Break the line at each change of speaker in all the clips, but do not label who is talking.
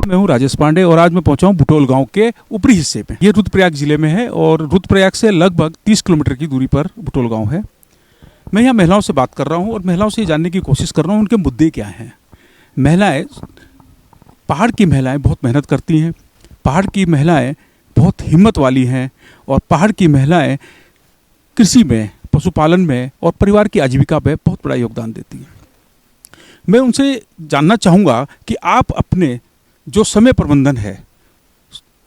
मैं हूं राजेश पांडे और आज मैं पहुंचा हूं बुटोल गांव के ऊपरी हिस्से में। ये रुद्रप्रयाग जिले में है और रुद्रप्रयाग से लगभग 30 किलोमीटर की दूरी पर बुटोल गांव है। मैं यहाँ महिलाओं से बात कर रहा हूं और महिलाओं से जानने की कोशिश कर रहा हूं उनके मुद्दे क्या हैं। महिलाएं, पहाड़ की महिलाएं बहुत मेहनत करती हैं, पहाड़ की महिलाएं बहुत हिम्मत वाली हैं और पहाड़ की महिलाएं कृषि में, पशुपालन में और परिवार की आजीविका में बहुत बड़ा योगदान देती हैं। मैं उनसे जानना चाहूँगा कि आप अपने जो समय प्रबंधन है,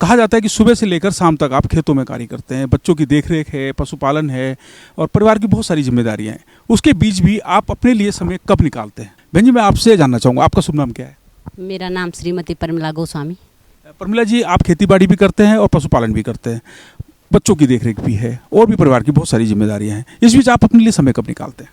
कहा जाता है कि सुबह से लेकर शाम तक आप खेतों में कार्य करते हैं, बच्चों की देखरेख है, पशुपालन है और परिवार की बहुत सारी जिम्मेदारियां हैं, उसके बीच भी आप अपने लिए समय कब निकालते हैं? बहन जी, मैं आपसे जानना चाहूँगा, आपका शुभ नाम क्या है?
मेरा नाम श्रीमती परमिला गोस्वामी।
परमिला जी, आप खेती बाड़ी भी करते हैं और पशुपालन भी करते हैं, बच्चों की देखरेख भी है और भी परिवार की बहुत सारी जिम्मेदारियां हैं, इस बीच आप अपने लिए समय कब निकालते हैं?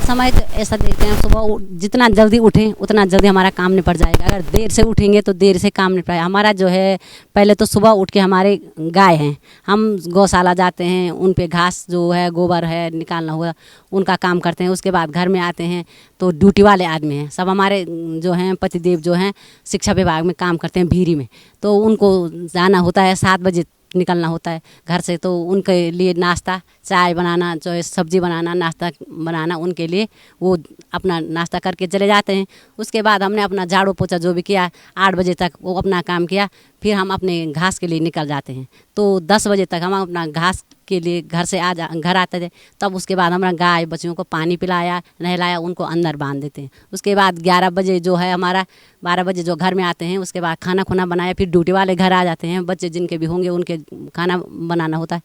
समय तो ऐसा देखते हैं, सुबह जितना जल्दी उठें उतना जल्दी हमारा काम निपट जाएगा। अगर देर से उठेंगे तो देर से काम निपट जाएगा। हमारा जो है, पहले तो सुबह उठ के हमारे गाय हैं, हम गौशाला जाते हैं, उन पे घास जो है, गोबर है निकालना हुआ, उनका काम करते हैं। उसके बाद घर में आते हैं तो ड्यूटी वाले आदमी हैं, सब हमारे जो हैं पतिदेव जो हैं शिक्षा विभाग में काम करते हैं भीरी में, तो उनको जाना होता है, 7 बजे निकलना होता है घर से। तो उनके लिए नाश्ता, चाय बनाना, जो है सब्जी बनाना, नाश्ता बनाना, उनके लिए वो अपना नाश्ता करके चले जाते हैं। उसके बाद हमने अपना झाड़ू पोछा जो भी किया, 8 बजे तक वो अपना काम किया, फिर हम अपने घास के लिए निकल जाते हैं। तो 10 बजे तक हम अपना घास के लिए घर से घर आते थे। तब उसके बाद हमारा गाय बच्चियों को पानी पिलाया, नहलाया, उनको अंदर बांध देते हैं। उसके बाद 11 बजे जो है हमारा, 12 बजे जो घर में आते हैं, उसके बाद खाना खुना बनाया, फिर ड्यूटी वाले घर आ जाते हैं, बच्चे जिनके भी होंगे उनके खाना बनाना होता है।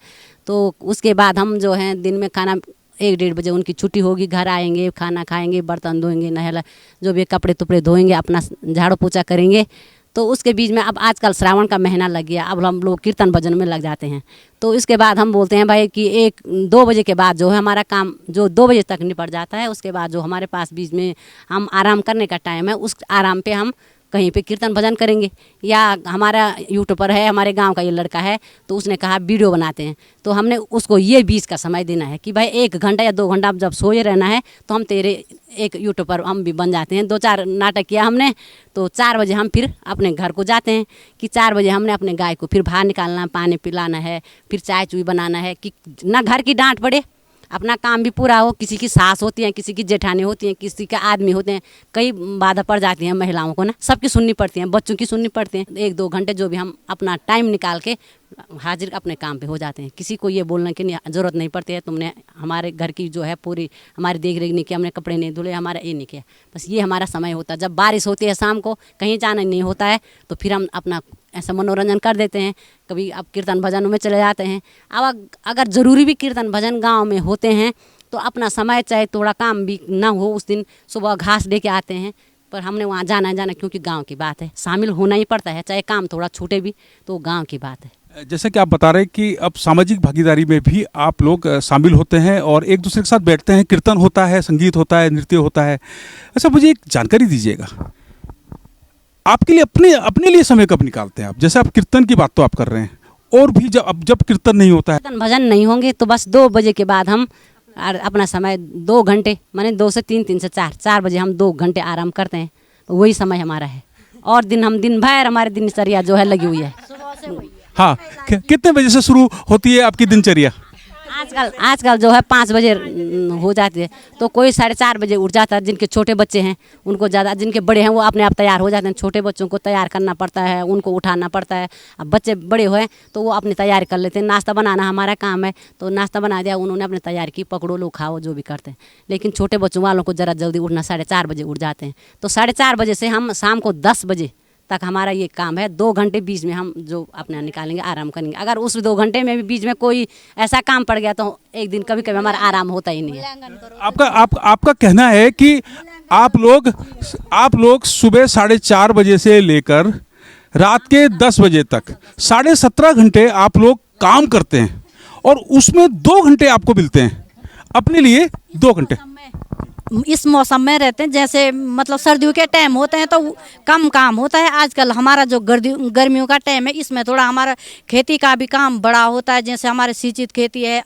तो उसके बाद हम जो हैं दिन में खाना 1-1:30 बजे उनकी छुट्टी होगी, घर आएंगे, खाना खाएंगे, बर्तन धोएंगे, नहला जो भी कपड़े तुपड़े धोएंगे, अपना झाड़ू पोछा करेंगे। तो उसके बीच में अब आजकल श्रावण का महीना लग गया, अब हम लोग कीर्तन भजन में लग जाते हैं। तो इसके बाद हम बोलते हैं भाई कि 1-2 बजे के बाद जो है हमारा काम जो 2 बजे तक निपट जाता है। उसके बाद जो हमारे पास बीच में हम आराम करने का टाइम है, उस आराम पे हम कहीं पे कीर्तन भजन करेंगे। या हमारा यूट्यूब पर है, हमारे गांव का ये लड़का है, तो उसने कहा वीडियो बनाते हैं, तो हमने उसको ये बीच का समय देना है कि भाई 1 घंटा या 2 घंटा जब सोए रहना है तो हम तेरे एक यूट्यूब पर हम भी बन जाते हैं। 2-4 नाटक किया हमने, तो 4 बजे हम फिर अपने घर को जाते हैं कि 4 बजे हमने अपने गाय को फिर बाहर निकालना, पानी पिलाना है, फिर चाय चुई बनाना है कि ना घर की डांट पड़े, अपना काम भी पूरा हो। किसी की सास होती हैं, किसी की जेठानी होती हैं, किसी के आदमी होते हैं, कई बाधा पड़ जाती हैं महिलाओं को ना, सबकी सुननी पड़ती हैं, बच्चों की सुननी पड़ती हैं। 1-2 घंटे जो भी हम अपना टाइम निकाल के हाजिर अपने काम पे हो जाते हैं। किसी को ये बोलने की ज़रूरत नहीं पड़ती है, तुमने हमारे घर की जो है पूरी हमारी देख रेख नहीं किया, हमने कपड़े नहीं धुले, हमारा ये नहीं किया। बस ये हमारा समय होता है। जब बारिश होती है शाम को, कहीं जाना नहीं होता है, तो फिर हम अपना ऐसा मनोरंजन कर देते हैं। कभी अब कीर्तन भजनों में चले जाते हैं। अब अगर ज़रूरी भी कीर्तन भजन गांव में होते हैं तो अपना समय, चाहे थोड़ा काम भी ना हो उस दिन, सुबह घास दे के आते हैं, पर हमने वहाँ जाना क्योंकि गांव की बात है, शामिल होना ही पड़ता है, चाहे काम थोड़ा छूटे भी तो गांव की बात है।
जैसा कि आप बता रहे हैं कि अब सामाजिक भागीदारी में भी आप लोग शामिल होते हैं और एक दूसरे के साथ बैठते हैं, कीर्तन होता है, संगीत होता है, नृत्य होता है। अच्छा, मुझे एक जानकारी दीजिएगा, आपके लिए अपने लिए समय कब निकालते हैं आप? जैसे आप कीर्तन की बात तो आप कर रहे हैं, और भी जब कीर्तन नहीं होता है,
कीर्तन भजन नहीं होंगे तो बस 2 बजे के बाद हम अपना समय 2 घंटे, माने 2 से 3, 3 से 4 बजे हम 2 घंटे आराम करते हैं। तो वही समय हमारा है। और हम दिन भर हमारी दिनचर्या जो है लगी हुई है।
हाँ, कितने बजे से शुरू होती है आपकी दिनचर्या?
आजकल जो है 5 बजे हो जाती है, तो कोई 4:30 बजे उठ जाता है। जिनके छोटे बच्चे हैं उनको ज़्यादा, जिनके बड़े हैं वो अपने आप तैयार हो जाते हैं। छोटे बच्चों को तैयार करना पड़ता है, उनको उठाना पड़ता है। अब बच्चे बड़े हुए तो वो अपनी तैयारी कर लेते हैं। नाश्ता बनाना हमारा काम है, तो नाश्ता बना दिया, उन्होंने अपनी तैयारी की, पकड़ो लो खाओ जो भी करते हैं। लेकिन छोटे बच्चों वालों को ज़रा जल्दी उठना, 4:30 बजे उठ जाते हैं। तो 4:30 बजे से हम शाम को 10 बजे तक हमारा ये काम है। 2 घंटे बीच में हम जो अपना निकालेंगे, आराम करेंगे। अगर उस 2 घंटे में भी बीच में कोई ऐसा काम पड़ गया तो एक दिन कभी कभी हमारा आराम होता ही नहीं है।
आपका कहना है कि आप लोग सुबह 4:30 बजे से लेकर रात के 10 बजे तक 17.5 घंटे आप लोग काम करते हैं और उसमें 2 घंटे आपको मिलते हैं अपने लिए। 2 घंटे
इस मौसम में रहते हैं, जैसे मतलब सर्दियों के टाइम होते हैं तो कम काम होता है। आजकल हमारा जो गर्मियों का टाइम है, इसमें थोड़ा हमारा खेती का भी काम बड़ा होता है। जैसे हमारे सिंचित खेती है,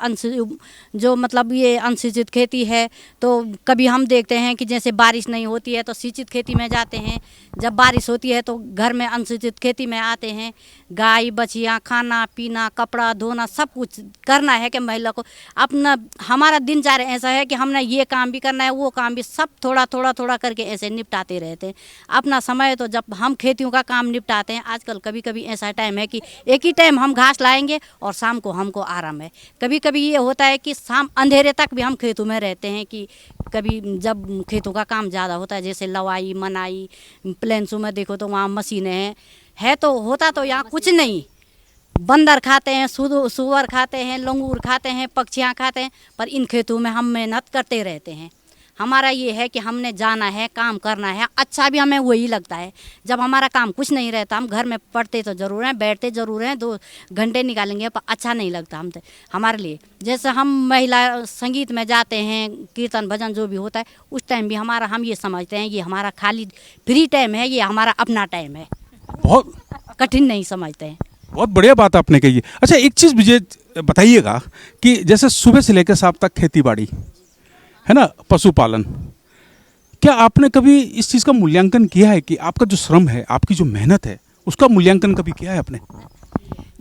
जो मतलब ये अनसिंचित खेती है, तो कभी हम देखते हैं कि जैसे बारिश नहीं होती है तो सिंचित खेती में जाते हैं, जब बारिश होती है तो घर में अनसिंचित खेती में आते हैं। गाय बछिया, खाना पीना, कपड़ा धोना, सब कुछ करना है कि महिला को अपना, हमारा दिनचर्या ऐसा है कि हमने ये काम भी करना है, वो काम भी, सब थोड़ा थोड़ा थोड़ा करके ऐसे निपटाते रहते हैं अपना समय। तो जब हम खेतियों का काम निपटाते हैं, आजकल कभी कभी ऐसा टाइम है कि एक ही टाइम हम घास लाएंगे और शाम को हमको आराम है। कभी कभी ये होता है कि शाम अंधेरे तक भी हम खेतों में रहते हैं, कि कभी जब खेतों का काम ज़्यादा होता है, जैसे लवाई मनाई, प्लेन्सों में देखो तो वहाँ मशीनें है तो होता तो यहाँ कुछ नहीं। बंदर खाते हैं, सुअर खाते हैं, लंगूर खाते हैं, पक्षियाँ खाते हैं, पर इन खेतों में हम मेहनत करते रहते हैं। हमारा ये है कि हमने जाना है, काम करना है, अच्छा भी हमें वही लगता है। जब हमारा काम कुछ नहीं रहता, हम घर में पढ़ते तो ज़रूर हैं, बैठते ज़रूर हैं, 2 घंटे निकालेंगे, पर अच्छा नहीं लगता हम हमारे लिए। जैसे हम महिला संगीत में जाते हैं, कीर्तन भजन जो भी होता है, उस टाइम भी हमारा, हम ये समझते हैं ये हमारा खाली फ्री टाइम है, ये हमारा अपना टाइम है,
बहुत
कठिन नहीं समझते हैं।
बहुत बढ़िया बात आपने कही है। अच्छा, एक चीज़ मुझे बताइएगा कि जैसे सुबह से लेकर शाम तक खेती बाड़ी है ना, पशुपालन, क्या आपने कभी इस चीज़ का मूल्यांकन किया है कि आपका जो श्रम है, आपकी जो मेहनत है, उसका मूल्यांकन कभी किया है आपने?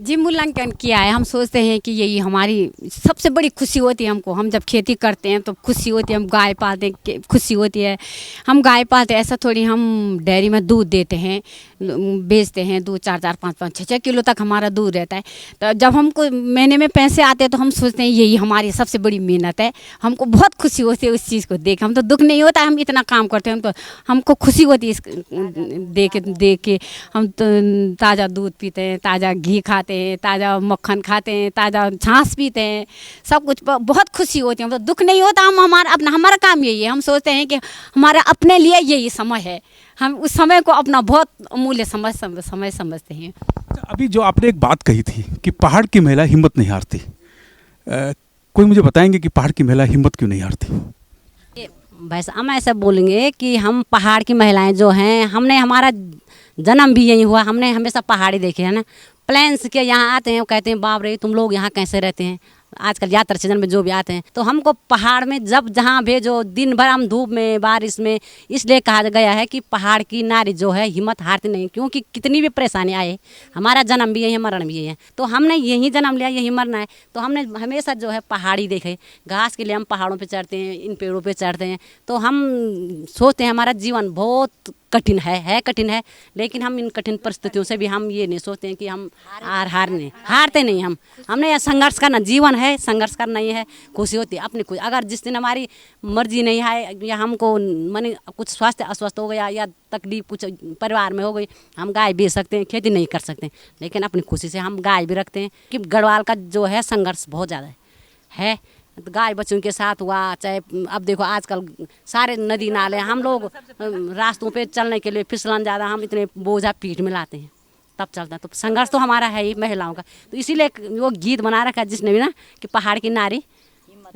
जी, मूल्यांकन किया है। हम सोचते हैं कि यही हमारी सबसे बड़ी खुशी होती है हमको। हम जब खेती करते हैं तो खुशी होती है, हम गाय पालते हैं, खुशी होती है। हम गाय पालते हैं, ऐसा थोड़ी हम डेयरी में दूध देते हैं, बेचते हैं, दूध 4-4, 5-5, 6-6 किलो तक हमारा दूध रहता है। तो जब हमको महीने में पैसे आते हैं तो हम सोचते हैं यही हमारी सबसे बड़ी मेहनत है। हमको बहुत खुशी होती है उस चीज़ को देख, हम तो दुख नहीं होता, हम इतना काम करते हैं, हमको खुशी होती है इस देख के। हम तो ताज़ा दूध पीते हैं, ताज़ा घी खाते हैं, ताज़ा मक्खन खाते हैं, ताज़ा छाछ पीते हैं, सब कुछ बहुत खुशी होती है। हम तो दुख नहीं होता, हम हमारा काम यही है। हम सोचते हैं कि हमारा अपने लिए यही समय है, हम उस समय को अपना बहुत अमूल्य समय समझते हैं।
अच्छा, अभी जो आपने एक बात कही थी कि पहाड़ की महिला हिम्मत नहीं हारती, कोई मुझे बताएंगे कि पहाड़ की महिला हिम्मत क्यों नहीं हारती?
वैसे हम ऐसा बोलेंगे कि हम पहाड़ की महिलाएं जो हैं, हमने, हमारा जन्म भी यही हुआ, हमने हमेशा पहाड़ी देखे है ना। प्लेन्स के यहाँ आते हैं, वो कहते हैं बाप रे तुम लोग यहाँ कैसे रहते हैं। आजकल यात्रा सीजन में जो भी आते हैं, तो हमको पहाड़ में जब जहाँ भेजो, दिन भर हम धूप में बारिश में, इसलिए कहा गया है कि पहाड़ की नारी जो है हिम्मत हारती नहीं, क्योंकि कितनी भी परेशानी आए, हमारा जन्म भी यही है, मरण भी यही है, तो हमने यही जन्म लिया, यही मरना है। तो हमने हमेशा जो है पहाड़ी देखे, घास के लिए हम पहाड़ों पर चढ़ते हैं, इन पेड़ों पर चढ़ते हैं। तो हम सोचते हैं हमारा जीवन बहुत कठिन है कठिन है, लेकिन हम इन कठिन परिस्थितियों से भी हम ये नहीं सोचते हैं कि हम हारते नहीं। हमने यह संघर्ष करना, जीवन है, संघर्ष करना ही है। खुशी होती है अपनी खुशी। अगर जिस दिन हमारी मर्जी नहीं है, या हमको माने कुछ स्वास्थ्य अस्वस्थ हो गया, या तकलीफ कुछ परिवार में हो गई, हम गाय बेच सकते हैं, खेती नहीं कर सकते, लेकिन अपनी खुशी से हम गाय भी रखते हैं। कि गढ़वाल का जो है संघर्ष बहुत ज़्यादा है। गाय बच्चों के साथ हुआ, चाहे अब देखो आजकल सारे नदी नाले, हम लोग रास्तों पे चलने के लिए फिसलन ज़्यादा, हम इतने बोझा पीठ में लाते हैं तब चलता है। तो संघर्ष तो हमारा है ही महिलाओं का। तो इसीलिए वो गीत बना रखा है जिसने भी ना, कि पहाड़ की नारी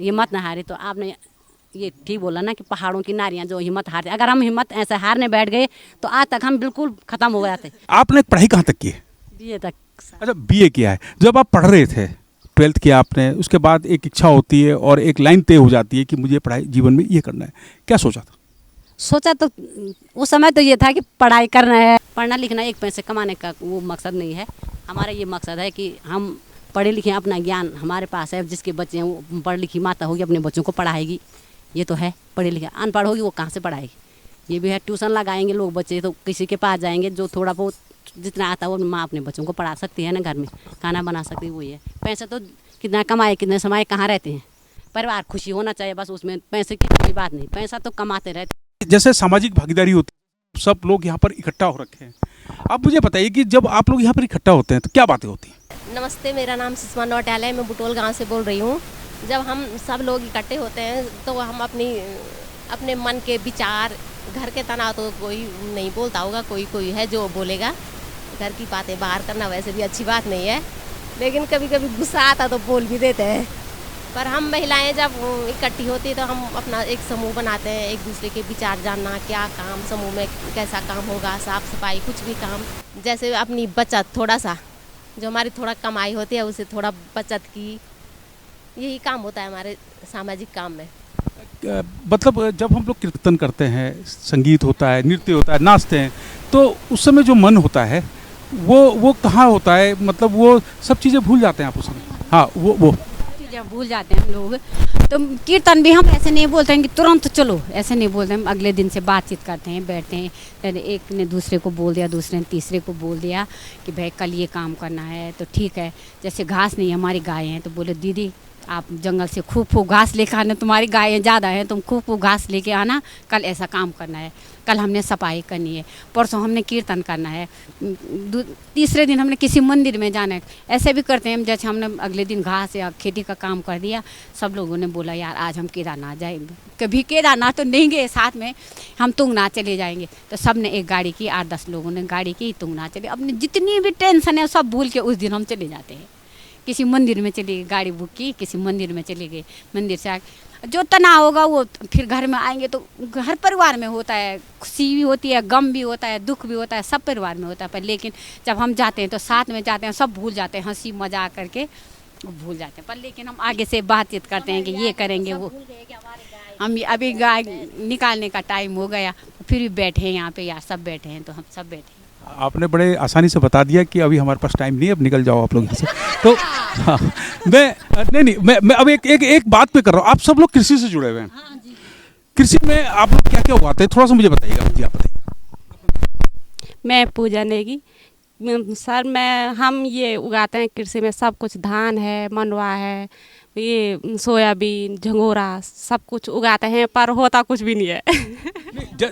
हिम्मत न हारी। तो आपने ये ठीक बोला ना कि पहाड़ों की नारियाँ जो हिम्मत हारती, अगर हम हिम्मत ऐसे हारने बैठ गए तो आज तक हम बिल्कुल ख़त्म हो जाते।
आपने पढ़ाई कहाँ तक की है?
BA तक।
अच्छा, BA किया है। जब आप पढ़ रहे थे, 12th किया आपने, उसके बाद एक इच्छा होती है और एक लाइन तय हो जाती है कि मुझे पढ़ाई जीवन में ये करना है, क्या सोचा था?
सोचा तो उस समय तो ये था कि पढ़ाई करना है, पढ़ना लिखना, एक पैसे कमाने का वो मकसद नहीं है। हमारा ये मकसद है कि हम पढ़े लिखे, अपना ज्ञान हमारे पास है। जिसके बच्चे हैं वो पढ़ लिखी माता होगी, अपने बच्चों को पढ़ाएगी, ये तो है। पढ़े लिखे अनपढ़ होगी वो कहाँ से पढ़ाएगी, ये भी है। ट्यूशन लगाएंगे लोग बच्चे, तो किसी के पास जाएंगे, जो थोड़ा बहुत जितना आता है वो माँ अपने बच्चों को पढ़ा सकती है ना, घर में खाना बना सकती है, वही है। पैसे तो कितना कमाए कितने समाए कहाँ रहते हैं, परिवार खुशी होना चाहिए बस, उसमें पैसे की कोई बात नहीं, पैसा तो कमाते रहते।
जैसे सामाजिक भागीदारी होती है, सब लोग यहाँ पर इकट्ठा हो रखे हैं। आप मुझे बताइए कि जब आप लोग यहाँ पर इकट्ठा होते हैं तो क्या बातें होती हैं?
नमस्ते, मेरा नाम सुषमा नौटियाल है, मैं बुटोल गांव से बोल रही हूँ। जब हम सब लोग इकट्ठे होते हैं तो हम अपने मन के विचार, घर के तनाव तो कोई नहीं बोलता होगा, कोई है जो बोलेगा। घर की बातें बाहर करना वैसे भी अच्छी बात नहीं है, लेकिन कभी कभी गुस्सा आता तो बोल भी देते हैं। पर हम महिलाएं जब इकट्ठी होती है तो हम अपना एक समूह बनाते हैं, एक दूसरे के विचार जानना, क्या काम समूह में कैसा काम होगा, साफ सफाई कुछ भी काम, जैसे अपनी बचत थोड़ा सा जो हमारी थोड़ा कमाई होती है उसे थोड़ा बचत की, यही काम होता है हमारे सामाजिक काम में।
मतलब जब हम लोग कीर्तन करते हैं, संगीत होता है, नृत्य होता है, नाचते हैं, तो उस समय जो मन होता है वो कहाँ होता है, मतलब वो सब चीज़ें भूल जाते हैं आप उस समय। हाँ, वो
चीज़ें भूल जाते हैं हम लोग। तो कीर्तन भी हम ऐसे नहीं बोलते हैं कि तुरंत चलो, ऐसे नहीं बोलते, हम अगले दिन से बातचीत करते हैं, बैठते हैं, पहले एक ने दूसरे को बोल दिया, दूसरे ने तीसरे को बोल दिया कि भाई कल ये काम करना है तो ठीक है। जैसे घास नहीं, हमारी गाय हैं, तो बोले दीदी आप जंगल से खूब घास लेकर आना, तुम्हारी गायें ज़्यादा हैं, तुम खूब घास लेके आना, कल ऐसा काम करना है, कल हमने सफाई करनी है, परसों हमने कीर्तन करना है, तीसरे दिन हमने किसी मंदिर में जाना है। ऐसे भी करते हैं हम। जैसे हमने अगले दिन घास या खेती का काम कर दिया, सब लोगों ने बोला यार आज हम केदारनाथ जाएंगे, कभी केदारनाथ तो नहीं गए, साथ में हम तुंगनाथ चले जाएंगे, तो सब ने एक गाड़ी की, 8-10 लोगों ने गाड़ी की, तुंगनाथ चले। अपनी जितनी भी टेंशन है सब भूल के उस दिन हम चले जाते हैं। किसी मंदिर में चले गए, गाड़ी बुक की, किसी मंदिर में चले गए, मंदिर से आके जो तनाव होगा वो फिर घर में आएंगे तो हर परिवार में होता है, खुशी भी होती है, गम भी होता है, दुख भी होता है, सब परिवार में होता है। पर लेकिन जब हम जाते हैं तो साथ में जाते हैं, सब भूल जाते हैं, हंसी मजाक करके भूल जाते हैं। पर लेकिन हम आगे से बातचीत करते हैं कि ये करेंगे, वो हम अभी गाय निकालने का टाइम हो गया, फिर भी बैठे हैं यहाँ पे यार, सब बैठे हैं, तो हम सब बैठे हैं।
आपने बड़े आसानी से बता दिया कि अभी हमारे पास टाइम नहीं है, अब निकल जाओ आप लोग यहाँ से। तो हाँ, मैं अब एक बात पे कर रहा हूँ। आप सब लोग कृषि से जुड़े हुए हैं। कृषि में आप लोग क्या क्या उगाते हैं, थोड़ा सा मुझे बताइएगा। जी आप बताइए।
मैं पूजा नेगी सर। हम ये उगाते हैं कृषि में, सब कुछ, धान है, मंडुआ है, ये सोयाबीन, झंगोरा, सब कुछ उगाते हैं, पर होता कुछ भी नहीं है।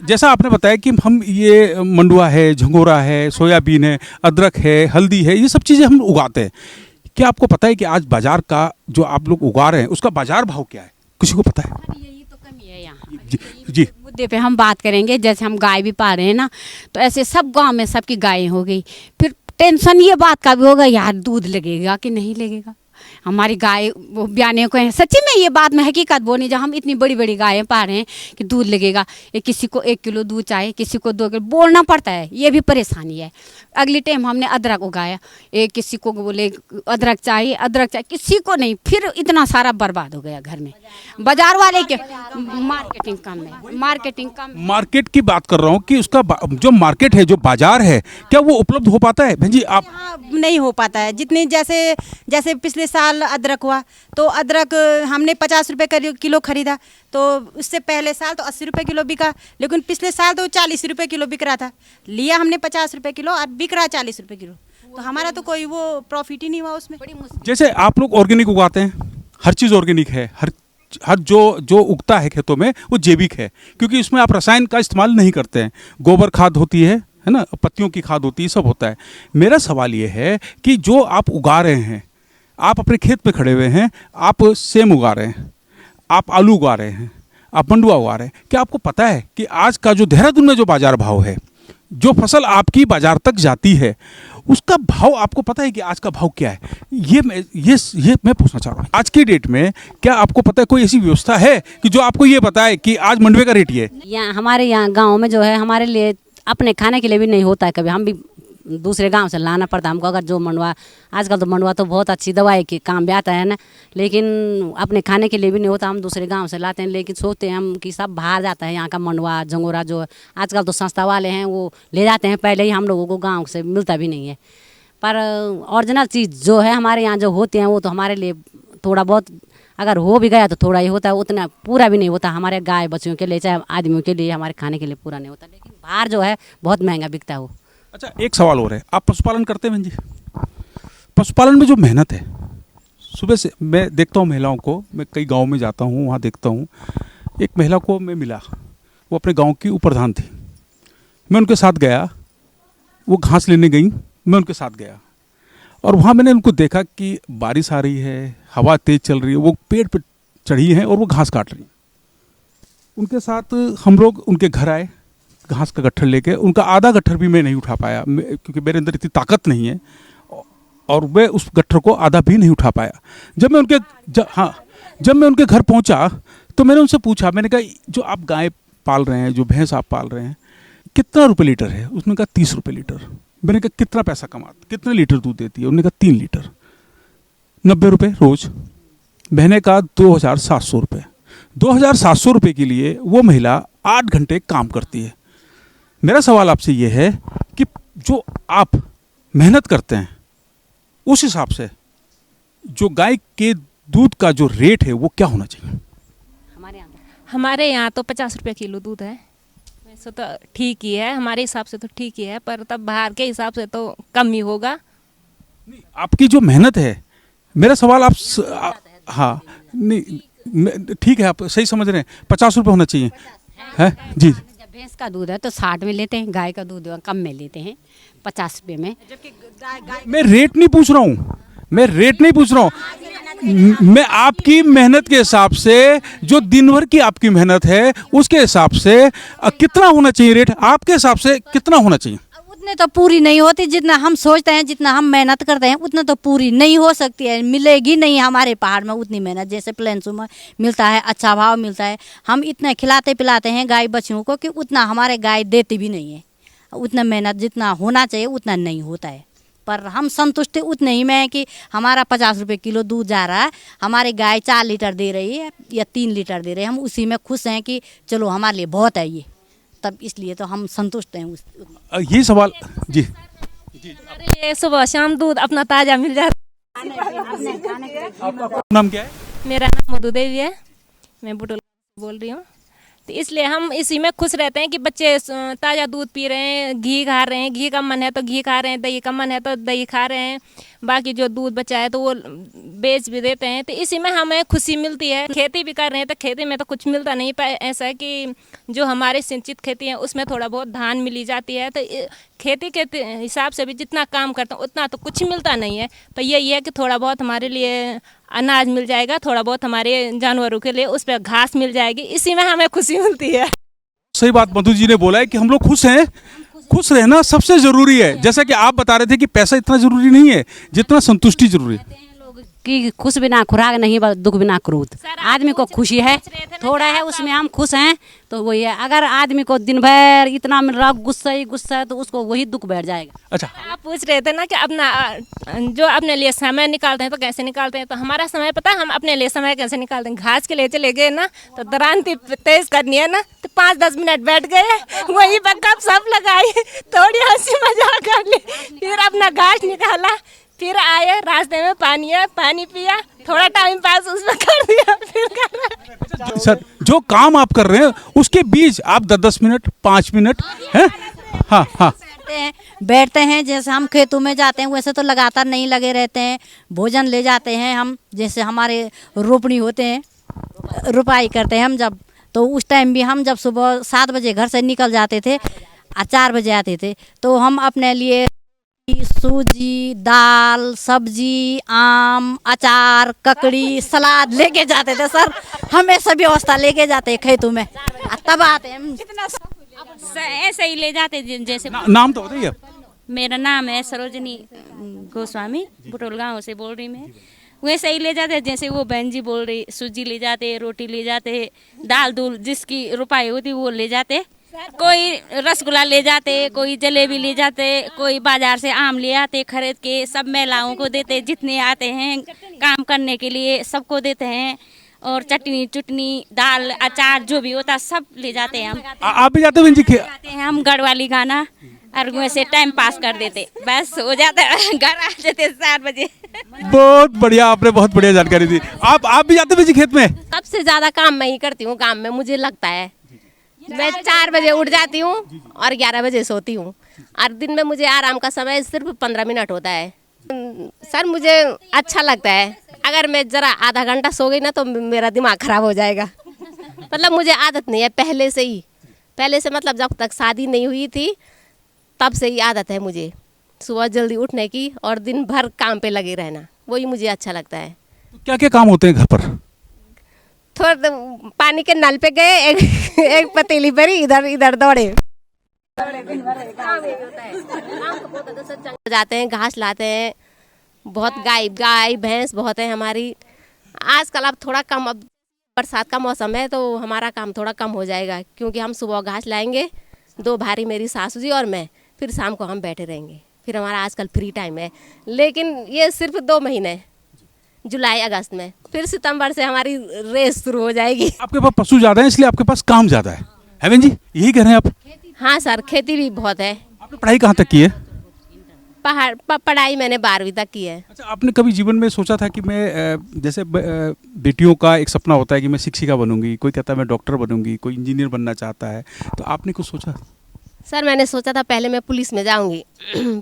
जैसा आपने बताया कि हम ये मंडुआ है, झंगोरा है, सोयाबीन है, अदरक है, हल्दी है, ये सब चीज़ें हम उगाते हैं। क्या आपको पता है कि आज बाजार का जो आप लोग उगा रहे हैं उसका बाजार भाव क्या है, किसी को पता है?
यही तो कमी है यहाँ।
जी
मुद्दे पे हम बात करेंगे। जैसे हम गाय भी पा रहे हैं ना, तो ऐसे सब गांव में सबकी गायें हो गई, फिर टेंशन ये बात का भी होगा यार दूध लगेगा कि नहीं लगेगा। हमारी गाय ब्याने को है, सच्ची में ये बात में हकीकत बोली, जब हम इतनी बड़ी बड़ी गायें पा रहे हैं कि दूध लगेगा, ये किसी को 1 किलो दूध चाहिए, किसी को 2 किलो, बोलना पड़ता है, ये भी परेशानी है। अगली टाइम हमने अदरक उगाया, एक किसी को बोले अदरक चाहिए, किसी को नहीं, फिर इतना सारा बर्बाद हो गया घर में। बाजार वाले के मार्केटिंग कम है,
मार्केट की बात कर रहा हूँ कि उसका जो मार्केट है, जो बाजार है, क्या वो उपलब्ध हो पाता है? बहन जी आप।
नहीं हो पाता है। जितनी जैसे पिछले साल अदरक हुआ तो अदरक हमने 50 रुपये किलो खरीदा, तो उससे पहले साल तो 80 रुपये किलो बिका, लेकिन पिछले साल तो 40 रुपये किलो बिक रहा था। लिया हमने 50 रुपये किलो और बिक रहा 40 रुपये किलो, तो हमारा तो कोई वो प्रॉफिट ही नहीं हुआ उसमें।
जैसे आप लोग ऑर्गेनिक उगाते हैं, हर चीज़ ऑर्गेनिक है, हर जो उगता है खेतों में वो जैविक है, क्योंकि इसमें आप रसायन का इस्तेमाल नहीं करते हैं। गोबर खाद होती है ना, पत्तियों की खाद होती है, सब होता है। मेरा सवाल ये है कि जो आप उगा रहे हैं, आप अपने खेत पे खड़े हुए हैं, आप सेम उगा रहे हैं, आप आलू उगा रहे हैं, आप मंडुआ उगा रहे हैं, क्या आपको पता है कि आज का जो देहरादून में जो बाजार भाव है, जो फसल आपकी बाजार तक जाती है, उसका भाव आपको पता है कि आज का भाव क्या है? ये मैं पूछना चाह रहा हूँ। आज की डेट में क्या आपको पता है, कोई ऐसी व्यवस्था है कि जो आपको ये बताए कि आज मंडुए का रेट ये है?
यहाँ हमारे यहाँ गाँव में जो है, हमारे लिए अपने खाने के लिए भी नहीं होता है, कभी हम भी दूसरे गांव से लाना पड़ता है हमको। अगर जो मंडुआ, आजकल तो मंडुआ तो बहुत अच्छी दवाई के काम भी आता है ना, लेकिन अपने खाने के लिए भी नहीं होता, हम दूसरे गांव से लाते हैं। लेकिन सोचते हैं हम कि सब बाहर जाता है यहाँ का मंडुआ, झंगोरा, जो आजकल तो संस्था वाले हैं वो ले जाते हैं, पहले ही हम लोगों को गाँव से मिलता भी नहीं है। पर ओरिजिनल चीज़ जो है हमारे यहाँ जो होती हैं वो तो हमारे लिए थोड़ा बहुत, अगर हो भी गया तो थोड़ा ही होता है, उतना पूरा भी नहीं होता। हमारे गाय बच्चों के लिए, चाहे आदमियों के लिए, हमारे खाने के लिए पूरा नहीं होता, लेकिन बाहर जो है बहुत महंगा बिकता है वो।
अच्छा, एक सवाल और है, आप पशुपालन करते हैं बहन जी? पशुपालन में जो मेहनत है, सुबह से मैं देखता हूँ महिलाओं को, मैं कई गाँव में जाता हूँ, वहाँ देखता हूँ। एक महिला को मैं मिला, वो अपने गाँव की उपप्रधान थी, मैं उनके साथ गया, वो घास लेने गई, मैं उनके साथ गया, और वहाँ मैंने उनको देखा कि बारिश आ रही है, हवा तेज़ चल रही है, वो पेड़ पे चढ़ी हैं और वो घास काट रही हैं। उनके साथ हम लोग उनके घर आए, घास का गट्ठर लेके। उनका आधा गट्ठर भी मैं नहीं उठा पाया, क्योंकि मेरे अंदर इतनी ताकत नहीं है, और मैं उस गट्ठर को आधा भी नहीं उठा पाया। जब मैं जब मैं उनके घर पहुंचा तो मैंने उनसे पूछा, मैंने कहा जो आप गाय पाल रहे हैं, जो भैंस आप पाल रहे हैं, कितना रुपए लीटर है? उसने कहा 30 रुपए लीटर। मैंने कहा कितना पैसा कमाते, कितने लीटर दूध देती है? उन्होंने कहा 3 लीटर, 90 रुपये रोज। मैंने कहा 2700 रुपये। 2700 रुपये के लिए वो महिला 8 घंटे काम करती है। मेरा सवाल आपसे ये है कि जो आप मेहनत करते हैं उस हिसाब से जो गाय के दूध का जो रेट है वो क्या होना चाहिए?
हमारे यहाँ तो 50 रुपये किलो दूध है। वैसे तो ठीक ही है, हमारे हिसाब से तो ठीक ही है, पर तब बाहर के हिसाब से तो कम ही होगा।
आपकी जो मेहनत है, मेरा सवाल हाँ नहीं ठीक है, आप सही समझ रहे हैं, 50 रुपये होना चाहिए है जी।
जब भैंस का दूध है तो 60 में लेते हैं, गाय का दूध कम में लेते हैं 50 रुपये में।
मैं रेट नहीं पूछ रहा हूँ, मैं रेट नहीं पूछ रहा हूँ, मैं आपकी मेहनत के हिसाब से, जो दिन भर की आपकी मेहनत है उसके हिसाब से कितना होना चाहिए रेट? आपके हिसाब से कितना होना चाहिए?
उतने तो पूरी नहीं होती जितना हम सोचते हैं, जितना हम मेहनत करते हैं उतना तो पूरी नहीं हो सकती है, मिलेगी नहीं हमारे पहाड़ में उतनी मेहनत जैसे प्लेन्सों में मिलता है, अच्छा भाव मिलता है। हम इतना खिलाते पिलाते हैं गाय बच्चियों को कि उतना हमारे गाय देती भी नहीं है। उतना मेहनत जितना होना चाहिए उतना नहीं होता है, पर हम संतुष्ट उतने ही में है कि हमारा 50 रुपये किलो दूध जा रहा है, हमारी गाय 4 लीटर दे रही है या 3 लीटर दे रही है, हम उसी में खुश हैं कि चलो हमारे लिए बहुत है ये, तब इसलिए तो हम संतुष्ट हैं
ये सवाल जी।
हमारे लिए सुबह शाम दूध अपना ताज़ा मिल जाता है।
आपका नाम क्या है?
मेरा नाम मधु देवी है, मैं बुटोल बोल रही हूँ। तो इसलिए हम इसी में खुश रहते हैं कि बच्चे ताज़ा दूध पी रहे हैं, घी खा रहे हैं, घी का मन है तो घी खा रहे हैं, दही का मन है तो दही खा रहे हैं, बाकी जो दूध बचा है तो वो बेच भी देते हैं। तो इसी में हमें खुशी मिलती है। खेती भी कर रहे हैं तो खेती में तो कुछ मिलता नहीं पाए, ऐसा है कि जो हमारे सिंचित खेती है उसमें थोड़ा बहुत धान मिली जाती है, तो खेती के हिसाब से भी जितना काम करते हैं उतना तो कुछ मिलता नहीं है। पर यही है कि थोड़ा बहुत हमारे लिए अनाज मिल जाएगा, थोड़ा बहुत हमारे जानवरों के लिए उस पर घास मिल जाएगी, इसी में हमें खुशी मिलती है।
सही बात मधु जी ने बोला है कि हम लोग खुश हैं, खुश रहना सबसे जरूरी है। जैसा कि आप बता रहे थे कि पैसा इतना जरूरी नहीं है जितना संतुष्टि जरूरी है।
कि खुश बिना खुराक नहीं, दुख बिना क्रोध। आदमी को खुशी है थोड़ा है उसमें हम खुश हैं, तो वही है। अगर आदमी को दिन भर इतना मिल रहा गुस्सा ही गुस्सा है तो उसको वही दुख बैठ जाएगा।
अच्छा,
आप पूछ रहे थे ना कि अपना जो अपने लिए समय निकालते हैं तो कैसे निकालते हैं, तो हमारा समय पता है हम अपने लिए समय कैसे निकालते हैं। घास के लिए चले गए ना तो दरांती तेज करनी है ना तो 5-10 मिनट बैठ गए, वहीं पर कब सब लगाई, थोड़ी हंसी मजाक कर ली, फिर अपना घास निकाला, फिर आए, रास्ते में पानी पिया, थोड़ा टाइम पास उसमें कर दिया, फिर कर
सर जो काम आप कर रहे हैं उसके बीच आप 10-10 मिनट 5 मिनट हैं, हाँ हाँ
बैठते हैं। जैसे हम खेतों में जाते हैं वैसे तो लगातार नहीं लगे रहते हैं, भोजन ले जाते हैं हम। जैसे हमारे रोपनी होते हैं, रुपाई करते हैं हम जब, तो उस टाइम भी हम जब सुबह 7 बजे घर से निकल जाते थे और 4 बजे आते थे, तो हम अपने लिए सूजी, दाल, सब्जी, आम, अचार, ककड़ी, सलाद लेके जाते थे सर। हमें सब व्यवस्था लेके जाते हैं खेतों में, तब आते हैं।
ऐसे ही ले जाते जैसे।
नाम तो बताइए।
मेरा नाम है सरोजनी गोस्वामी, बुटोल गाँव से बोल रही मैं। वैसे ही ले जाते जैसे वो बहन जी बोल रही, सूजी ले जाते, रोटी ले जाते, दाल दूल जिसकी रुपाई होती वो ले जाते, कोई रसगुल्ला ले जाते, कोई जलेबी ले जाते, कोई बाजार से आम ले आते खरीद के, सब महिलाओं को देते, जितने आते हैं काम करने के लिए सबको देते हैं। और चटनी चुटनी दाल अचार जो भी होता सब ले जाते हैं हम।
आप भी जाते हैं जी?
जाते हैं हम गढ़वाली गाना और वैसे टाइम पास कर देते, बस हो जाता है, घर आ जाते 7 बजे।
बहुत बढ़िया, आपने बहुत बढ़िया जानकारी दी। आप भी जाते हैं जी खेत में?
सबसे ज़्यादा काम मैं ही करती हूँ। काम में मुझे लगता है मैं 4 बजे उठ जाती हूँ और 11 बजे सोती हूँ, और दिन में मुझे आराम का समय सिर्फ 15 मिनट होता है। सर मुझे अच्छा लगता है, अगर मैं ज़रा आधा घंटा सो गई ना तो मेरा दिमाग ख़राब हो जाएगा। मतलब मुझे आदत नहीं है पहले से, मतलब जब तक शादी नहीं हुई थी तब से ही आदत है मुझे सुबह जल्दी उठने की और दिन भर काम पे लगे रहना, वही मुझे अच्छा लगता है।
क्या क्या काम होते हैं घर पर?
थोड़ा पानी के नल पे गए, एक पतीली भरी, इधर इधर दौड़े जाते हैं, घास लाते हैं। बहुत गाय भैंस बहुत है हमारी, आजकल अब थोड़ा कम, अब बरसात का मौसम है तो हमारा काम थोड़ा कम हो जाएगा, क्योंकि हम सुबह घास लाएंगे, 2 भारी मेरी सासू जी और मैं, फिर शाम को हम बैठे रहेंगे, फिर हमारा आजकल फ्री टाइम है। लेकिन ये सिर्फ 2 महीने, जुलाई अगस्त में, फिर सितंबर से हमारी रेस शुरू हो जाएगी।
आपके पास पशु ज़्यादा है इसलिए आपके पास काम ज़्यादा है बहन जी, यही कह रहे हैं आप?
हाँ सर, खेती भी बहुत है।
आपने पढ़ाई कहाँ तक की है?
पढ़ाई मैंने 12वीं तक की है।
अच्छा, आपने कभी जीवन में सोचा था कि मैं जैसे बेटियों का एक सपना होता है कि मैं शिक्षिका बनूंगी, कोई कहता है मैं डॉक्टर बनूंगी, कोई इंजीनियर बनना चाहता है, तो आपने कुछ सोचा?
सर मैंने सोचा था पहले मैं पुलिस में जाऊंगी,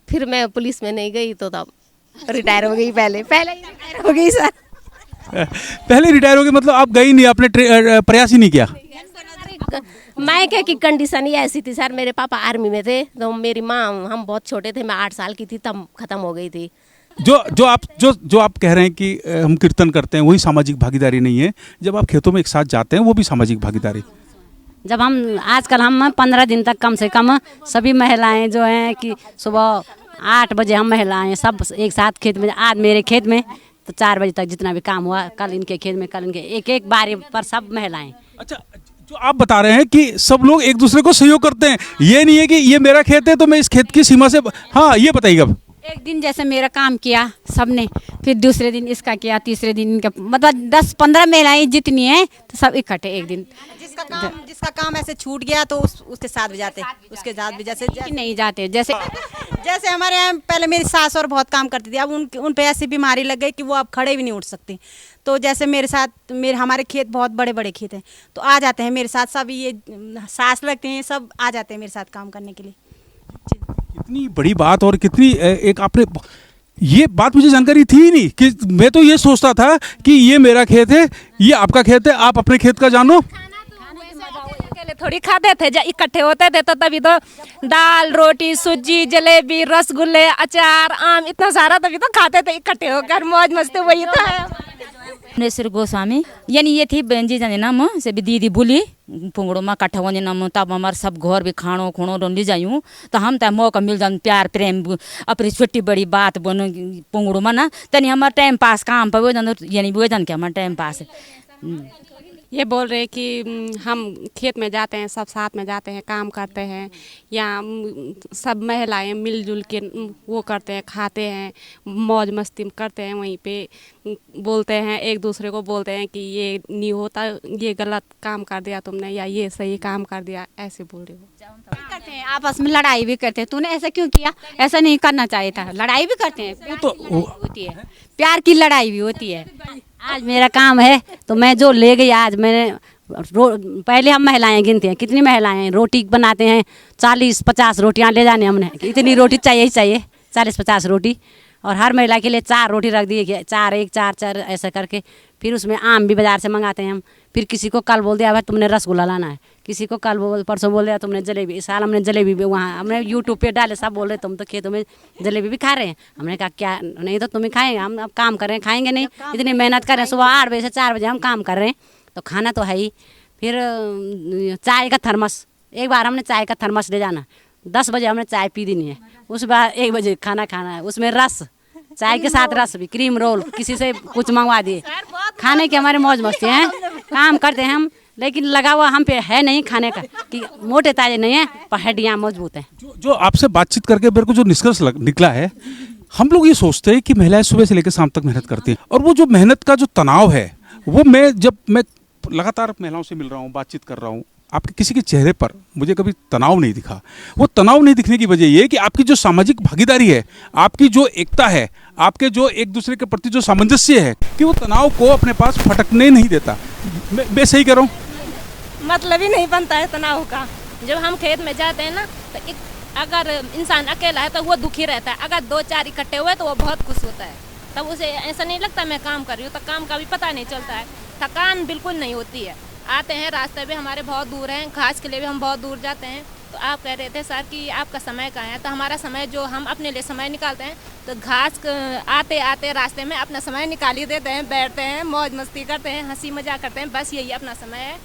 फिर मैं पुलिस में नहीं गई तो तब रिटायर हो गई। पहले ही रिटायर हो गई सर।
पहले रिटायर हो गए, मतलब आप गई नहीं, आपने प्रयास ही नहीं किया?
मायके की कंडीशन ही ऐसी थी सर, मेरे पापा आर्मी में थे, तो मेरी माँ, हम बहुत छोटे थे, मैं 8 साल की थी तब खत्म हो गई थी।
जो आप कह रहे हैं कि हम कीर्तन करते हैं, वही सामाजिक भागीदारी नहीं है? जब आप खेतों में एक साथ जाते हैं वो भी सामाजिक भागीदारी?
जब हम आजकल हम 15 दिन तक कम से कम सभी महिलाएं जो हैं कि सुबह 8 बजे हम महिलाएं सब एक साथ खेत में, आज मेरे खेत में तो 4 बजे तक जितना भी काम हुआ, कल इनके खेत में, कल इनके, एक बारी पर सब महिलाएं।
अच्छा, जो आप बता रहे हैं कि सब लोग एक दूसरे को सहयोग करते हैं, ये नहीं है कि ये मेरा खेत है तो मैं इस खेत की सीमा से, हाँ ये बताइएगा। अब
एक दिन जैसे मेरा काम किया सबने, फिर दूसरे दिन इसका किया, तीसरे दिन इनका, मतलब 10-15 महिलाएं जितनी हैं तो सब इकट्ठे एक दिन। जिसका काम ऐसे छूट गया तो उसके साथ भी जाते, उसके साथ भी जैसे नहीं जाते। जैसे हमारे यहाँ पहले मेरी सास और बहुत काम करती थी, अब उन पे ऐसी बीमारी लग गई कि वो अब खड़े भी नहीं उठ सकती। तो जैसे मेरे साथ हमारे खेत बहुत बड़े बड़े खेत हैं, तो आ जाते हैं मेरे साथ सब, ये सास लगते हैं, सब आ जाते हैं मेरे साथ काम करने के लिए।
कितनी बड़ी बात, और कितनी एक आपने, ये बात मुझे जानकारी थी ही नहीं कि मैं तो ये सोचता था कि ये मेरा खेत है, ये आपका खेत है, आप अपने खेत का जानो।
अकेले थोड़ी खाते थे, जब इकट्ठे होते थे तो तभी तो दाल रोटी सूजी जलेबी रसगुल्ले अचार आम इतना सारा तभी तो खाते थे इकट्ठे होकर, मौज मस्ती वही तो है।
श्री गोस्वामी यानी ये थी बहन जी जाने नाम से भी दीदी बोली पुंगड़ो में कट्ठा होने नाम, तब हमारे सब घर भी खाणो खुणो रोंडी जायूँ तो हम तो मौका मिल जाऊँ, प्यार प्रेम अपनी छोटी बड़ी बात बनो पुंगड़ो में ना, तनी हमारा टाइम पास काम पर वो जान, यानी वो जान के हमारा टाइम पास।
ये बोल रहे कि हम खेत में जाते हैं, सब साथ में जाते हैं, काम करते हैं, या सब महिलाएं मिलजुल के वो करते हैं, खाते हैं, मौज मस्ती करते हैं, वहीं पे बोलते हैं, एक दूसरे को बोलते हैं कि ये नहीं होता, ये गलत काम कर दिया तुमने, या ये सही काम कर दिया, ऐसे बोल रहे हो।
करते हैं आपस में, लड़ाई भी करते हैं, तूने ऐसा क्यों किया, ऐसा नहीं करना चाहिए था, लड़ाई भी करते हैं,
तो
होती है, प्यार की लड़ाई भी होती है।
आज मेरा काम है तो मैं जो ले गई, आज मैंने पहले हम महिलाएं गिनते हैं, कितनी महिलाएं रोटी बनाते हैं, 40-50 रोटियां ले जाने हमने, इतनी रोटी चाहिए ही चाहिए, 40-50 रोटी, और हर महिला के लिए 4 रोटी रख दी, 4-1-4 ऐसा करके। फिर उसमें आम भी बाज़ार से मंगाते हैं हम। फिर किसी को कल बोल दिया भाई तुमने रसगुल्ला लाना है, किसी को कल परसों बोल दिया तुमने जलेबी, इस साल हमने जलेबी भी वहाँ हमने यूट्यूब पे डाले, सब बोल रहे तुम तो खेतों में जलेबी भी खा रहे हैं। हमने कहा क्या नहीं तो तुम ही खाएंगे, हम अब काम कर रहे हैं, खाएंगे नहीं, इतनी मेहनत कर रहे हैं, सुबह 8 बजे से 4 बजे हम काम कर रहे हैं तो खाना तो है ही। फिर चाय का थर्मस, एक बार हमने चाय का थर्मस ले जाना, 10 बजे हमने चाय पी देनी है, उस बार 1 बजे खाना खाना है, उसमें रस, चाय के साथ रस भी, क्रीम रोल किसी से कुछ मंगवा दिए, खाने की हमारे मौज मस्ती हैं, काम करते हैं हम, लेकिन लगा हुआ हम पे है नहीं खाने का कि मोटे ताजे नहीं है पर हड्डियाँ मजबूत हैं।
जो आपसे बातचीत करके मेरे को जो निष्कर्ष निकला है, हम लोग ये सोचते हैं कि महिलाएं सुबह से लेकर शाम तक मेहनत करती हैं, और वो जो मेहनत का जो तनाव है वो जब मैं लगातार महिलाओं से मिल रहा हूँ, बातचीत कर रहा हूँ, आपके किसी के चेहरे पर मुझे कभी तनाव नहीं दिखा। वो तनाव नहीं दिखने की वजह ये है कि आपकी जो सामाजिक भागीदारी है, आपकी जो एकता है, आपके जो एक दूसरे के प्रति जो सामंजस्य है, कि वो तनाव को अपने पास फटकने नहीं देता। मैं सही कह रहा हूँ?
मतलब ही नहीं बनता है तनाव का। जब हम खेत में जाते हैं ना तो अगर इंसान अकेला है तो वो दुखी रहता है, अगर 2-4 इकट्ठे हुए तो वो बहुत खुश होता है, तब उसे ऐसा नहीं लगता मैं काम कर रही हूँ, तो काम का भी पता नहीं चलता है, थकान बिल्कुल नहीं होती है। आते हैं, रास्ते भी हमारे बहुत दूर हैं, घास के लिए भी हम बहुत दूर जाते हैं। तो आप कह रहे थे सर कि आपका समय कहाँ है, तो हमारा समय जो हम अपने लिए समय निकालते हैं तो घास आते आते रास्ते में अपना समय निकाल ही देते हैं, बैठते हैं, मौज मस्ती करते हैं, हंसी मजाक करते हैं, बस यही अपना समय है।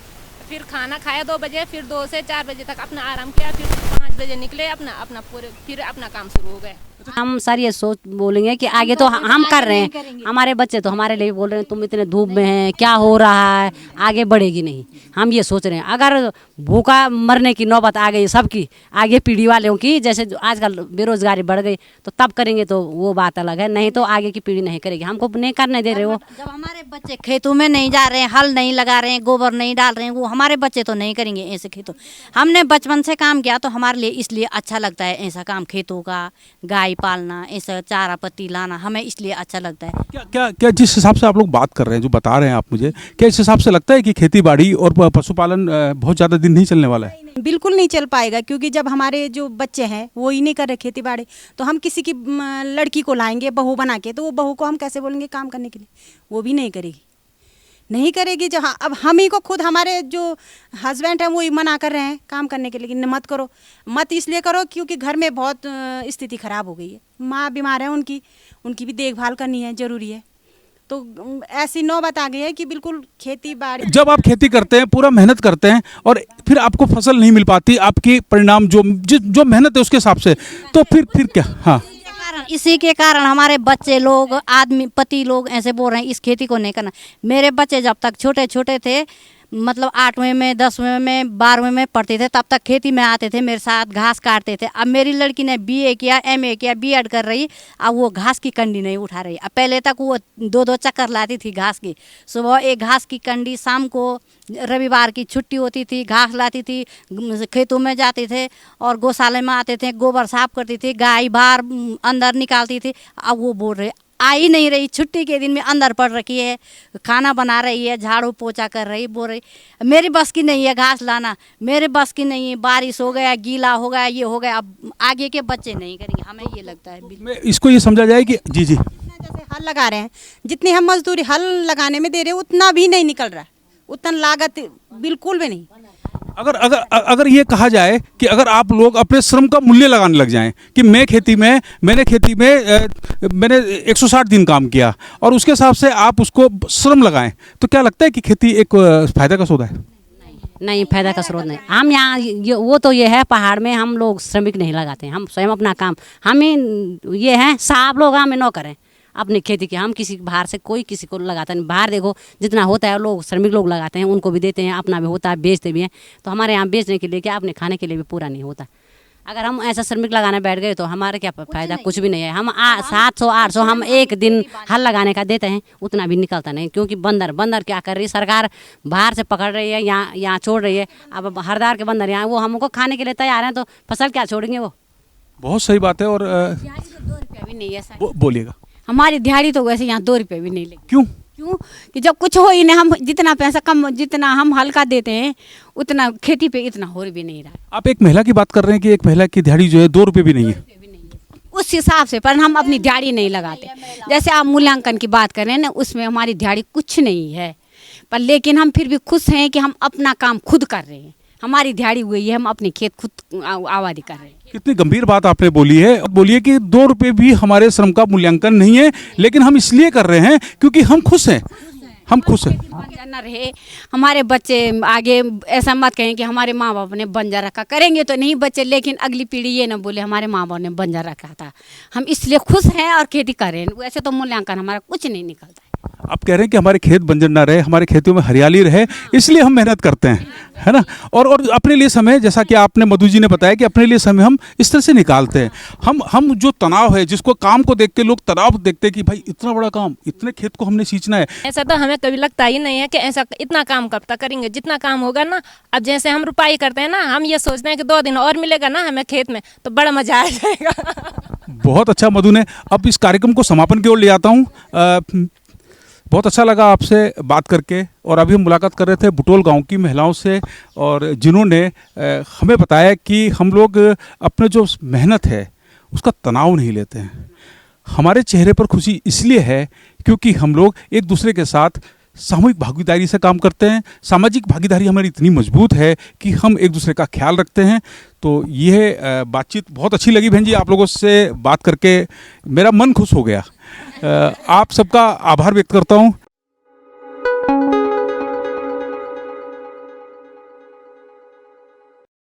फिर खाना खाया 2 बजे, फिर 2 से 4 बजे तक अपना आराम किया, फिर 5 बजे निकले, अपना पूरे फिर अपना काम शुरू हो गया।
हम सर ये सोच बोलेंगे कि आगे तो हम कर रहे हैं, हमारे बच्चे तो हमारे लिए बोल रहे हैं तुम इतने धूप में हैं, क्या हो रहा है, आगे बढ़ेगी नहीं। हम ये सोच रहे हैं अगर भूखा मरने की नौबत आ गई सबकी, आगे पीढ़ी वालों की, जैसे आजकल बेरोजगारी बढ़ गई तो तब करेंगे तो वो बात अलग है, नहीं तो आगे की पीढ़ी नहीं करेगी। हमको नहीं करने दे रहे हो।
जब हमारे बच्चे खेतों में नहीं जा रहे हैं, हल नहीं लगा रहे हैं, गोबर नहीं डाल रहे हैं, वो हमारे बच्चे तो नहीं करेंगे ऐसे खेतों। हमने बचपन से काम किया तो हमारे लिए इसलिए अच्छा लगता है ऐसा काम, खेतों का, गाय पालना, ऐसा चारा पत्ती लाना, हमें इसलिए अच्छा लगता है।
क्या क्या क्या जिस हिसाब से आप लोग बात कर रहे हैं, जो बता रहे हैं आप मुझे, क्या इस हिसाब से लगता है कि खेती बाड़ी और पशुपालन बहुत ज़्यादा दिन नहीं चलने वाला है?
बिल्कुल नहीं चल पाएगा, क्योंकि जब हमारे जो बच्चे हैं वो ही नहीं कर रहे खेती बाड़ी, तो हम किसी की लड़की को लाएंगे बहू बना के, तो वो बहू को हम कैसे बोलेंगे काम करने के लिए? वो भी नहीं करेगी, नहीं करेगी। जहाँ अब हम ही को खुद हमारे जो हस्बैंड हैं वो ही मना कर रहे हैं काम करने के लिए, लेकिन मत करो, मत इसलिए करो क्योंकि घर में बहुत स्थिति खराब हो गई है, माँ बीमार है, उनकी भी देखभाल करनी है, ज़रूरी है। तो ऐसी नौबत आ गई है कि बिल्कुल खेती बाड़ी,
जब आप खेती करते हैं, पूरा मेहनत करते हैं और फिर आपको फसल नहीं मिल पाती, आपकी परिणाम जो मेहनत है उसके हिसाब से, तो फिर क्या? हाँ,
इसी के कारण हमारे बच्चे लोग, आदमी पति लोग ऐसे बोल रहे हैं इस खेती को नहीं करना। मेरे बच्चे जब तक छोटे छोटे थे, मतलब 8वें में, 10वें में, 12वें में पढ़ते थे, तब तक खेती में आते थे, मेरे साथ घास काटते थे। अब मेरी लड़की ने BA किया, MA किया, B.Ed कर रही, अब वो घास की कंडी नहीं उठा रही। अब पहले तक वो 2-2 चक्कर लाती थी घास की, सुबह एक घास की कंडी, शाम को रविवार की छुट्टी होती थी, घास लाती थी, खेतों में जाते थे और गौशाले में आते थे, गोबर साफ करती थी, गाय बाहर अंदर निकालती थी। अब वो बोल रहे आ ही नहीं रही, छुट्टी के दिन में अंदर पड़ रखी है, खाना बना रही है, झाड़ू पोछा कर रही, बोल रही मेरी बस की नहीं है घास लाना, मेरे बस की नहीं है, बारिश हो गया, गीला हो गया, ये हो गया। अब आगे के बच्चे नहीं करेंगे, हमें ये लगता है।
मैं इसको ये समझा जाए कि जी
जैसे हल लगा रहे हैं, जितनी हम मजदूरी हल लगाने में दे रहे हैं उतना भी नहीं निकल रहा है, उतना लागत बिल्कुल भी नहीं।
अगर ये कहा जाए कि अगर आप लोग अपने श्रम का मूल्य लगाने लग जाएं कि मैंने खेती में मैंने 160 दिन काम किया और उसके हिसाब से आप उसको श्रम लगाएं, तो क्या लगता है कि खेती एक फायदा का सौदा है?
नहीं, फायदा का स्रोत नहीं। हम यहाँ वो तो ये है, पहाड़ में हम लोग श्रमिक नहीं लगाते, हम स्वयं अपना काम, हमें ये है साहब लोग हमें न करें अपनी खेती की, हम किसी बाहर से कोई किसी को लगाता नहीं। बाहर देखो जितना होता है लोग, श्रमिक लोग लगाते हैं, उनको भी देते हैं, अपना भी होता है, बेचते भी हैं। तो हमारे यहाँ बेचने के लिए क्या, अपने खाने के लिए भी पूरा नहीं होता। अगर हम ऐसा श्रमिक लगाने बैठ गए तो हमारे क्या फ़ायदा? कुछ भी नहीं है। हम 700-800 हम एक दिन हल लगाने का देते हैं, उतना भी निकलता नहीं, क्योंकि बंदर क्या कर रही है, सरकार बाहर से पकड़ रही है, यहाँ छोड़ रही है। अब हरदार के बंदर यहाँ वो हमको खाने के लिए तैयार हैं, तो फसल क्या छोड़ेंगे वो?
बहुत सही बात है। और
2 रुपया भी नहीं है,
बोलिएगा।
हमारी दिहाड़ी तो वैसे यहाँ 2 रुपये भी नहीं लगी।
क्यों
कि जब कुछ हो ही नहीं, हम जितना पैसा कम, जितना हम हल्का देते हैं उतना खेती पे इतना हो भी नहीं रहा।
आप एक महिला की बात कर रहे हैं कि एक महिला की दिहाड़ी जो है 2 रुपये भी नहीं है,
उस हिसाब से, पर हम अपनी दिहाड़ी नहीं लगाते। जैसे आप मूल्यांकन की बात कर रहे हैं ना, उसमें हमारी दिहाड़ी कुछ नहीं है, पर लेकिन हम फिर भी खुश हैं कि हम अपना काम खुद कर रहे हैं, हमारी दिहाड़ी हुई है, हम अपने खेत खुद आबादी कर रहे हैं।
कितनी गंभीर बात आपने बोली है। बोलिए कि 2 रुपये भी हमारे श्रम का मूल्यांकन नहीं है, लेकिन हम इसलिए कर रहे हैं क्योंकि हम खुश हैं, हम खुश हैं।
बंजर न रहे हमारे बच्चे, आगे ऐसा मत कहें कि हमारे माँ बाप ने बंजर रखा, करेंगे तो नहीं बच्चे, लेकिन अगली पीढ़ी ये ना बोले हमारे माँ बाप ने बंजर रखा था। हम इसलिए खुश हैं और खेती कर रहे हैं, वैसे तो मूल्यांकन हमारा कुछ नहीं निकलता है।
आप कह रहे हैं कि हमारे खेत बंजर ना रहे, हमारे खेतों में हरियाली रहे, इसलिए हम मेहनत करते हैं, है ना। और अपने लिए समय, जैसा कि आपने मधु जी ने बताया कि अपने लिए समय हम इस तरह से निकालते हैं। हम जो तनाव है, जिसको काम को देख के लोग तनाव देखते हैं कि भाई इतना बड़ा काम, इतने खेत को हमने सींचना है,
ऐसा तो हमें कभी लगता ही नहीं है कि ऐसा इतना काम कब तक करेंगे। जितना काम होगा ना, अब जैसे हम रुपाई करते हैं ना, हम ये सोचते हैं कि 2 दिन और मिलेगा ना हमें खेत में, तो बड़ा मजा आ जाएगा।
बहुत अच्छा मधु ने। अब इस कार्यक्रम को समापन की ओर ले आता हूँ। बहुत अच्छा लगा आपसे बात करके, और अभी हम मुलाकात कर रहे थे बुटोल गांव की महिलाओं से, और जिन्होंने हमें बताया कि हम लोग अपने जो मेहनत है उसका तनाव नहीं लेते हैं। हमारे चेहरे पर खुशी इसलिए है क्योंकि हम लोग एक दूसरे के साथ सामूहिक भागीदारी से काम करते हैं। सामाजिक भागीदारी हमारी इतनी मजबूत है कि हम एक दूसरे का ख्याल रखते हैं। तो यह बातचीत बहुत अच्छी लगी बहन जी, आप लोगों से बात करके मेरा मन खुश हो गया। आप सबका आभार व्यक्त करता हूँ।